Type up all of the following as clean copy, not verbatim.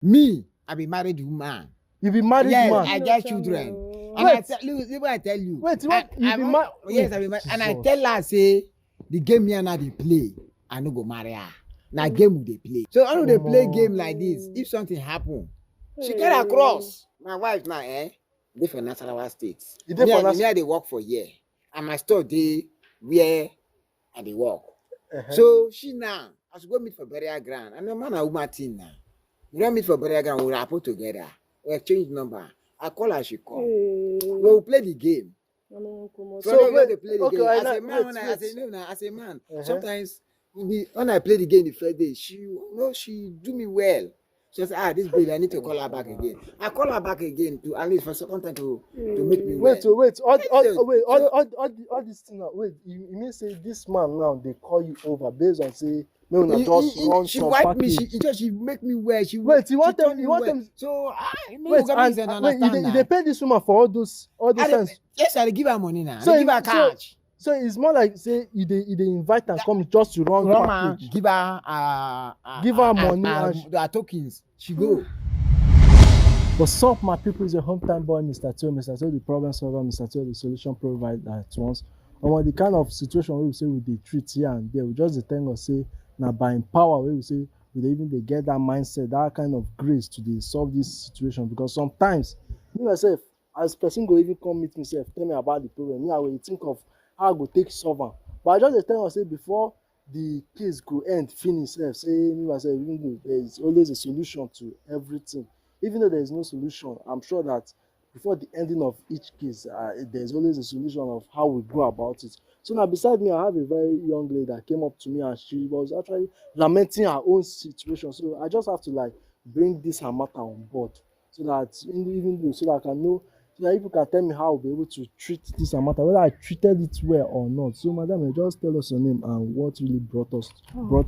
Me, I be married woman. You be married man. I get children. And Wait. I tell you. Wait, what? You be married? Yes, I be married. And I tell her, say, the game me and her they play, I no go marry her. Now game they play. So I know they play game like this. If something happen, she get across. My wife now, they for Nasarawa State. Me, I they work for year. And my store they where I they work. So she now, I should go meet for burial ground. And no man and woman thing now. We don't meet for burial ground, we'll rapport together. We exchange number. I call her, she come. We'll play the game. So wait, they play the game. As a man, sometimes when I play the game the first day, she do me well. She said, this baby, I need to call her back again. I call her back again to at least for second time to make me well. Wait, all this thing now. Wait, you mean say this man now they call you over based on say she wipe me, she make me well. You want them. So they pay this woman for all those times. Yes, I give her money now. So give her cash. So it's more like say you invite and come just to run package. Give her money and tokens. She go. What's up, my people? Is your hometown boy, Mr. Teo, the problem solver, Mr. Teo, the solution provider at once. And the kind of situation we say we dey treat here and there, we just tell us say now by empower we say we even they get that mindset, that kind of grace to solve this situation. Because sometimes me myself, as person go even come meet myself, tell me about the problem. Me I will think of how I go take solve am. But I just tell us say before the case go end finish, say me myself, even though there is always a solution to everything. Even though there is no solution, I'm sure that before the ending of each case, there's always a solution of how we go about it. So now beside me, I have a very young lady that came up to me and she was actually lamenting her own situation. So I just have to bring this her matter on board so that so that I can know, so that people can tell me how I'll be able to treat this her matter, whether I treated it well or not. So madam, just tell us your name and what really brought you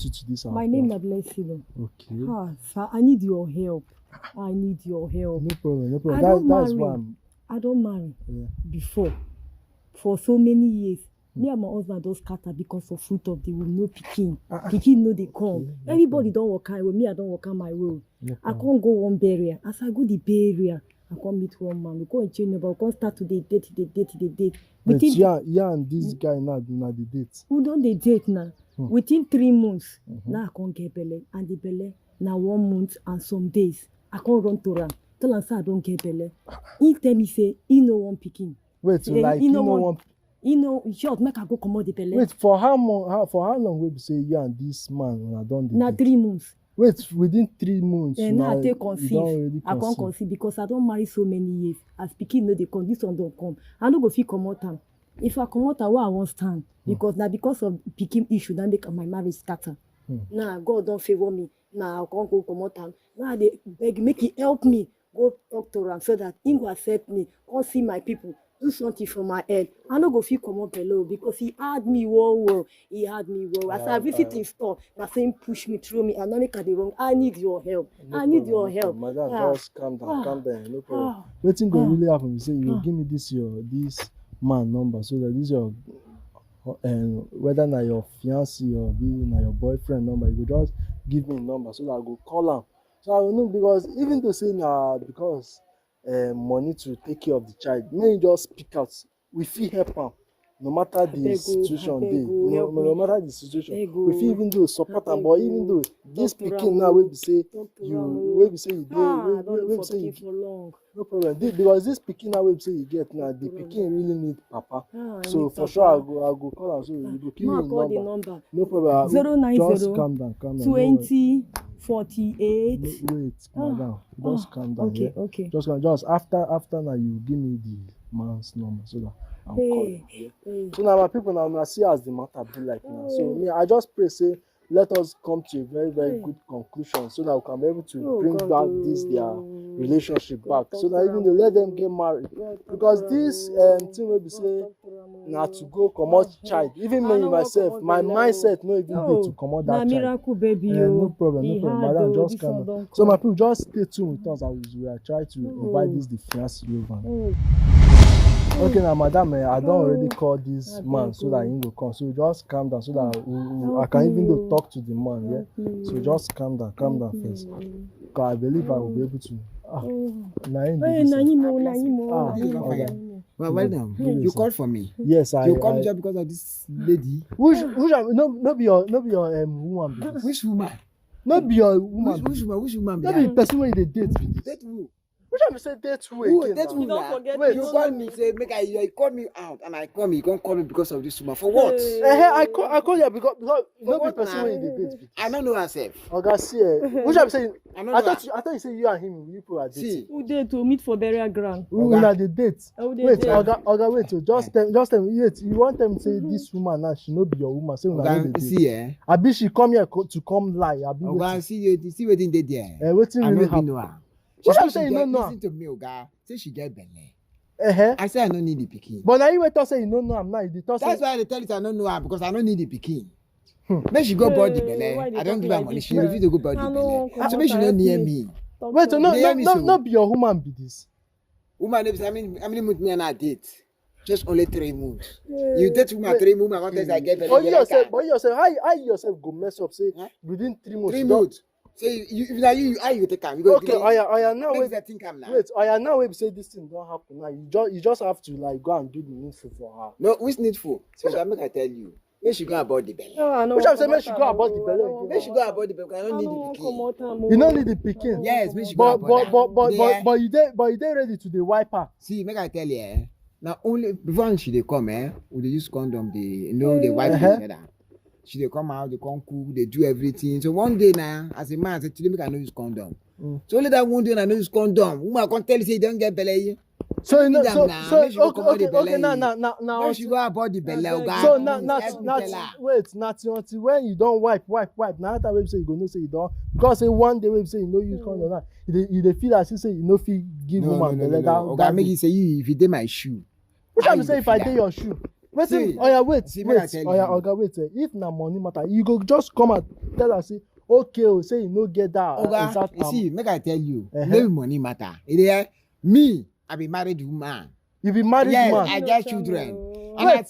to this. My name is Blessing. Okay. Sir, I need your help. I need your help. No problem. That's one. I don't marry before for so many years. Me and my husband don't scatter because of fruit of the womb. No pikin. Pikin no they come. Everybody don't walk my way. Me, I don't walk my way. I can't go one barrier. As I go the barrier, I can't meet one man. We go and change number. We can't start to the date. But yeah, and this guy now the date. Who don't they date now? Within 3 months, now I can't get belle, and the belle now 1 month and some days. I can't run to run. Tell him say I don't get belle. He tell me say he no one picking. Wait, so like he no one. He know short make I go come out the belle. Wait, for how long will you say you and this man when I done the na 3 months. Wait, within 3 months. Now I take conceive. I can't conceive because I don't marry so many years. As pikin no dey come, this one don't come. I no go fit come out am. If I come out am, where I won't stand because now because of pikin issue that make my marriage scatter. Now God don't favor me. Now I can't go come out am. Now they beg make he help me go talk to am so that he go accept me. Come see my people. Do something for my head. I no go feel come up below because he had me well. He had me well. As I visit his store, na saying push me through me and not make the wrong. I need your help. I need your help. Madam, just calm down. No problem. Waiting go really happen. You say you give me this man number so that this your whether na your fiancé or na your boyfriend number, you go just give me a number so that I go call him. So I will know because even to say because money to take care of the child, may just speak out. We feel help him. No matter the situation, no matter the situation, we feel even though support him. But even though this pikin now will be say you no problem. Because this pikin now will say you get now, the pikin really need papa. So for sure I go call him. So you go give me the number. No problem. 090. Just calm down. 20 48. Wait, calm down. Just calm down. Okay. Just after now you give me the man's number so that I'll call you. So now my people now see as the matter be like now. So me I just pray say let us come to a very very good conclusion so that we can be able to bring back their relationship back. So that even they let them get married. Because this thing will be say now to go come out child. Even me myself, my mindset no even dey to come out that child. Miracle baby. No problem. Madam, just calm down. So my people just stay tuned with us as we are trying to invite the fiancé over. Okay, now, madam, I don't already call this man so that he will come. So just calm down so that I can even talk to the man. Yeah. So just calm down first. I believe I will be able to. Well done. You called for me. Yes, You called just because of this lady. Which no be your woman be this. Which woman? No be your woman. Which woman? No be the person wey dey date be this. Date who? Which one be say date who Who? again? Date now? who? Don't forget. Wait, You called me, say you called me out, and I come. You can't call me because of this woman. For what? I call you because no be what person now? wey dey date be this. I don't know herself. Oga see which one be say I don't I know. thought you say you and him you people are dating. See, Who dey to meet for burial ground? Who una dey date? Who dey Wait, date? Oga wait, just tell me wait, you want them to say this woman now she no be your woman, say una no dey date. see, Abi she come here to come lie, abi Oga, see wetin dey there. wetin I really no happen? know her. Which She one say say she you no get- know her? Listen to me, Oga. Say she get belle. I I say I no need the pikin. But now you wait talk say you no know am now, you dey talk say That's why I dey tell you I don't know her because I don't need the pikin. Make she go board the Why belle. they I don't talk give her like money. this She now? refuse to go board the I belle. know, So make she no come near on, me. wait, Talk no, to Hear me so. no be your woman be this. Woman, I mean, with me and her date. Just only 3 months. You date woman 3 months, I want to say I get belle. But you you like her. yourself, how you yourself go mess up say Huh? within 3 months? 3 you don- months. Say you now how you take am? You go Okay, I now Make wait. that think am now. Wait, now we say this thing don't happen now. You just have to like go and do the needful for her. No, which needful? So I make I tell you. Make she go about the belle. No, I know. Which I'm saying, make she go about the belly again. Make she go about the belle because I don't need the pikin. You don't need the pikin. Yes, make she go But about that. but you dey ready to the wipe her. See, make I tell you, now only before she dey come, we dey use condom, they wipe each other. She dey come out, they come cook, they do everything. So one day now, as a man, I say, today make I no use condom. So only that one day I no use condom. Woman come tell you say you don't get belle. So you know, Make she go comot the belle. now. Make she go about the belle, oga. So until when you don't wipe. Now that way say you go know say you don't, because say one day we say you no use condom now. You dey feel as if say you no fit give woman belle. Oga, make you say you if you dey my shoe. Which I'm say if I dey your shoe. Wait, See, wait. Oga, wait. If na money matter, you go just come and tell her say, okay, say you no get that. Oga, see, make I tell you, no money matter. Me, I be married woman. You be married Yes, man. I get children. And Wait. I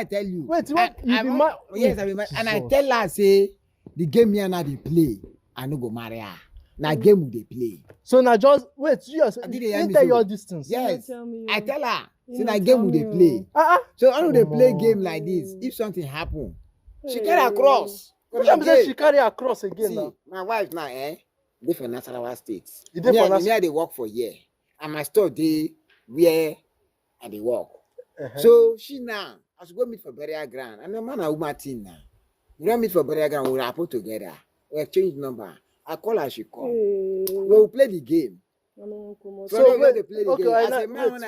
tell you. Wait, what? You be married? Yes, I be married. And I tell her say, the game me and her dey play, I no go marry her. Na game we dey play. So now just wait. You yourself. Did they hear You me tell so? your distance. Yes, tell me, I tell her. You Say no na tell game we dey me, play. Ah. So I know they play Omo. game like this. If something happen, she carry across. Which I'm say she carry her cross again See, now. my wife now, dey for Nasarawa State. You dey for Me, I dey work for here, and my store dey where I dey work. Uh-huh. So she now, as we go meet for burial ground, and the man and woman thing now. We don't meet for burial ground, we rapport together. We exchange number. I call her, she call. We will play the game. So wait, wait, play the okay, game. I As know- a man, wait,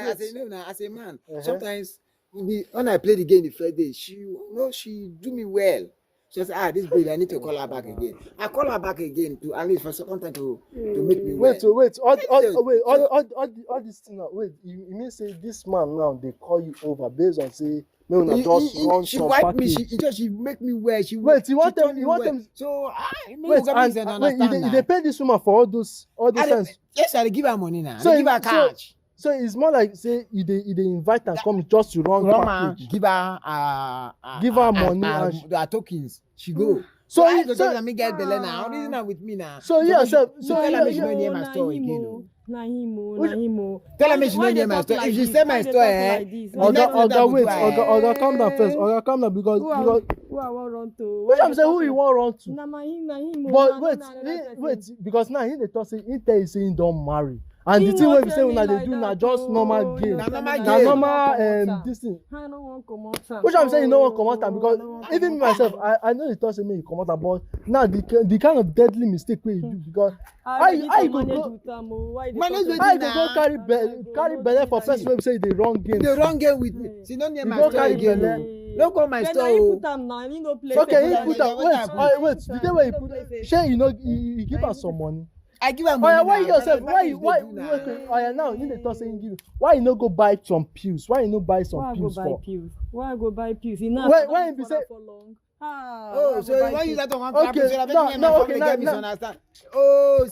as a man, Uh-huh. sometimes when I play the game the first day, she do me well. She said, this baby, I need to call her back again. I call her back again to at least for second time to make me well. Wait. So- All this thing now. Wait, you mean say this man now they call you over based on say me una just run She some wiped me. package. She make me well. Wait, you want she them? turn me You want well. them? So Wait, you dey pay this woman for all those times. Yes, I dey give her money now. So I dey give her cash. So it's more like say you dey invite and come just to run package. Give her Give her money and her tokens. She go. So I you- go so- tell her me get belle now. All this now with me now. So yeah, she so tell her yeah, me she no near my store again. oh. Na him. Tell her me she no near my store. If she say my store, Oga, wait, Oga, calm down first. Oga, calm down because Who I want run to? which I'm saying who you want run to? Na him. But wait, because now he dey talk say he tell you say he don marry, and the thing wey be say una dey do na just normal game, Na normal na game. normal this thing. I no wan comot am. Which I'm saying you no wan comot am because even me myself I know the talk say make you comot am, but now the kind of deadly mistake wey you do because how you go carry belle for person wey be say you dey run game. The wrong game with me. She no near You my go store carry again. belle. oh. No call my store. oh. Okay, he put am wait the day wey you put shey you give am some money. I give her money. Oya, why now. yourself? That Why is you? the Why? do now. Okay, oya, now you dey talk say you give. Why you no go buy some pills? Why you no buy some pills for? Why I go buy pills? You know, When be say Oh, so you want use that one Okay, so that make me and my family get misunderstand. Oh,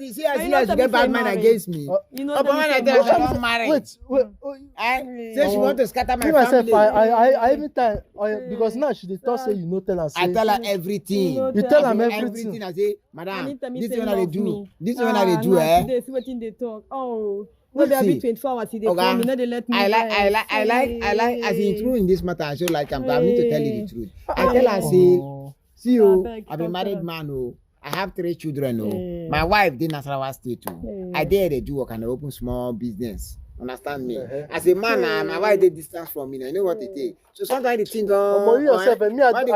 see as you get bad mind against me. You know, Upon when I tell her I don't marry. Wait. Say she want to scatter my Myself, family. I even tell because now she dey talk say you no tell her. I tell her everything. You tell am everything. I say, madam, this is one what I do. This is what I do, Today, see wetin they talk. Oh. No, they have been 24 hours. They call me. No, they let me. I like. As in true in this matter, I should like him. But I need to tell you the truth. I tell her, see you. I'm a married man. Oh, I have 3 children. Oh, my wife did Nasarawa State. Oh, I did they do work and open small business. Understand me? As a man, my wife did distance from me. I know what it is. So sometimes the thing don't. Yourself and me, I don't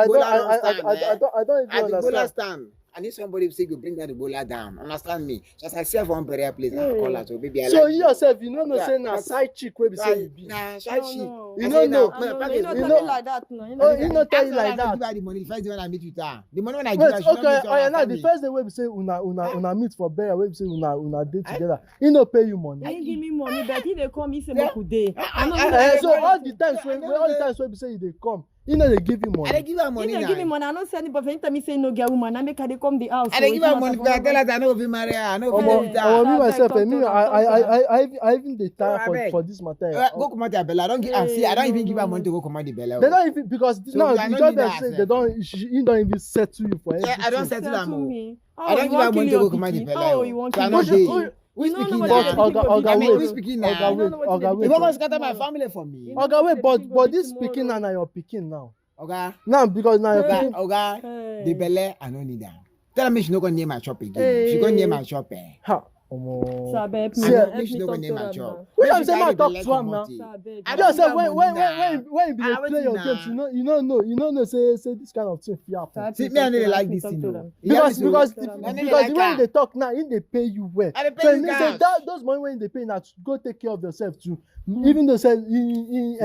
even understand. I need somebody to say go bring that Ebola down. Understand me? Just like self one burial place. I call her so baby. So you yourself, you know, no say na side chick wey be say you be. Nah, side chick. You don't know. You know like that. Oh, you not tell you like that. Give her the money the first day when I meet with her. The money when I give her, she okay. Oh, now the first day wey be say una meet for burial, wey be say una dey together. He no pay you money. He give me money, but he dey come. He say make we dey. So all the times wey be say you dey come. You know they give you money. I dey give her money. He dey give me money. I don't say anybody. Anytime he say no get woman, I make her dey come the house. I dey give her money because I tell her that I know if you marry her, I know if you marry her. Me myself, I even dey tire for this matter. Go command the belle. I don't even give her money to go command the belle. They don't even because now the job dem say they don't. He don't even settle you for everything. I don't settle am. I don't give her money to go command the belle. Oh, you want to kill who's speaking now? Who's speaking now? You want to scatter my family for me? Oga wait, but this speaking now na your pikin now. Oga. Now because now your pikin. Oga, the belle I no need am. Tell me she no go near my shop again. She go near my shop. Ha. Help me talk to her now. Which I'm saying, talk to him now. I just say when you be play your games, you don't know. Say this kind of thing happen. See me, I don't like this thing. Because the way they talk now, if they pay you well, so it means that those money when they pay now, go take care of yourself too. Even though say he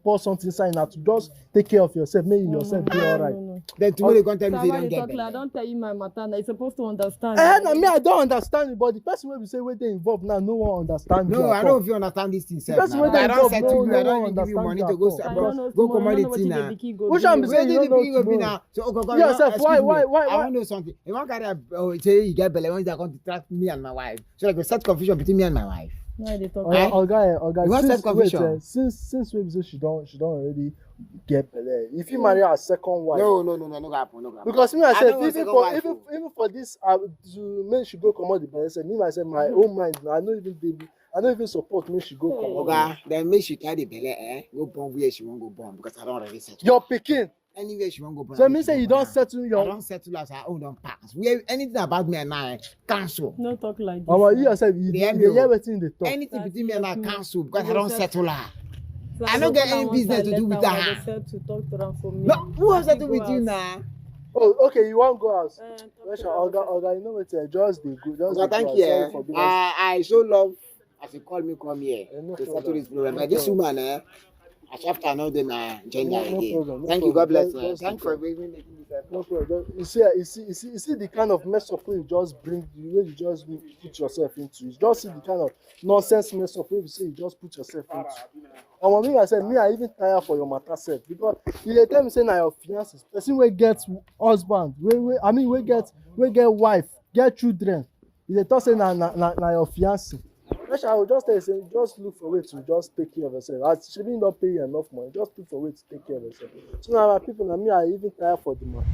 pour something inside now to just take care of yourself, make yourself be alright. Then tomorrow you can't tell me they don't get I don't tell you my matter. You're supposed to understand. Me, I don't understand it, but the person will say where they involved now, no one understand. No, I don't know if you understand this thing. I don't settle you. I don't even give you money to go command the thing now. Which I'm saying, you don't know now. So yourself, why? I want to know something. If one carry say you get belle, when they going to track me and my wife, so like a set confusion between me and my wife. Oga, since we say she don't already get belle. If you marry her second wife. No happen. Because me myself, even for this, to make she go come out the belle. Me myself, my own mind, I don't even support me she go come. Oga, then make she carry the belle, go born where she won't go born because I don't already settle. Your pikin. Anywhere she won't go born. So me say you don't settle your. I don't settle as her own don't pass. Anything about me and I cancel. No talk like this. You yourself, you hear everything they talk. Anything between me and I cancel because I don't settle her. I don't get any business to do with her. No, who has settled with you now? Oh, okay, you want to go out? Oga, you know what? Just the good. Just thank you. I so love as you call me come here to settle this problem. But this woman, after another gender again. Thank you, God bless you. Thank you for making this. No problem. You see the kind of mess up you just bring, the way you just put yourself into. You just see the kind of nonsense mess up you say you just put yourself into. And when I said, I even tire for your matter self because you tell me say na your fiancé, person wey get husband, we get wife, get children. You talk say na your fiancé. I will just tell you, say, just look for a way to just take care of yourself. As she didn't not pay you enough money, just look for a way to take care of yourself. So now my people, I even tire for the money.